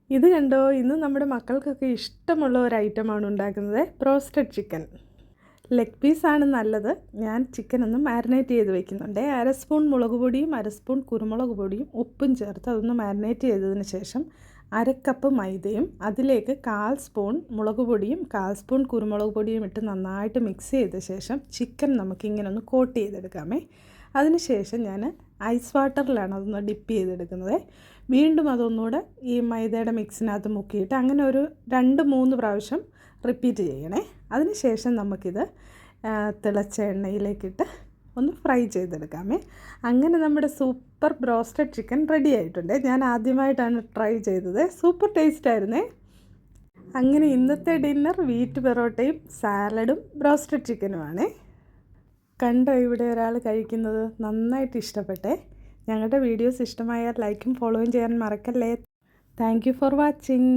ഇത് കണ്ടോ, ഇന്ന് നമ്മുടെ മക്കൾക്കൊക്കെ ഇഷ്ടമുള്ള ഒരു ഐറ്റമാണ് ഉണ്ടാക്കുന്നത്, ബ്രോസ്റ്റഡ് ചിക്കൻ. ലെഗ് പീസാണ് നല്ലത്. ഞാൻ ചിക്കൻ ഒന്ന് മാരിനേറ്റ് ചെയ്ത് വെക്കുന്നുണ്ട്. 1/2 സ്പൂൺ മുളക് പൊടിയും 1/2 സ്പൂൺ കുരുമുളക് പൊടിയും ഉപ്പും ചേർത്ത് അതൊന്ന് മാരിനേറ്റ് ചെയ്തതിന് ശേഷം 1/2 കപ്പ് മൈദയും അതിലേക്ക് 1/4 സ്പൂൺ മുളക് പൊടിയും 1/4 സ്പൂൺ കുരുമുളക് പൊടിയും ഇട്ട് നന്നായിട്ട് മിക്സ് ചെയ്ത ശേഷം ചിക്കൻ നമുക്കിങ്ങനെ ഒന്ന് കോട്ട് ചെയ്തെടുക്കാമേ. അതിനുശേഷം ഞാൻ ഐസ് വാട്ടറിലാണ് അതൊന്ന് ഡിപ്പ് ചെയ്തെടുക്കുന്നത്. വീണ്ടും അതൊന്നുകൂടെ ഈ മൈദയുടെ മിക്സിനകത്ത് മുക്കിയിട്ട് അങ്ങനെ ഒരു 2-3 പ്രാവശ്യം റിപ്പീറ്റ് ചെയ്യണേ. അതിനുശേഷം നമുക്കിത് തിളച്ച എണ്ണയിലേക്കിട്ട് ഒന്ന് ഫ്രൈ ചെയ്തെടുക്കാമേ. അങ്ങനെ നമ്മുടെ സൂപ്പർ ബ്രോസ്റ്റഡ് ചിക്കൻ റെഡി ആയിട്ടുണ്ട്. ഞാൻ ആദ്യമായിട്ടാണ് ട്രൈ ചെയ്തത്. സൂപ്പർ ടേസ്റ്റ് ആയിരുന്നേ. അങ്ങനെ ഇന്നത്തെ ഡിന്നർ വീറ്റ് പെറോട്ടയും സാലഡും ബ്രോസ്റ്റഡ് ചിക്കനുമാണേ. കണ്ടോ ഇവിടെ ഒരാൾ കഴിക്കുന്നത്? നന്നായിട്ട് ഇഷ്ടപ്പെട്ടെ. ഞങ്ങളുടെ വീഡിയോസ് ഇഷ്ടമായാൽ ലൈക്കും ഫോളോയും ചെയ്യാൻ മറക്കല്ലേ. Thank you for watching.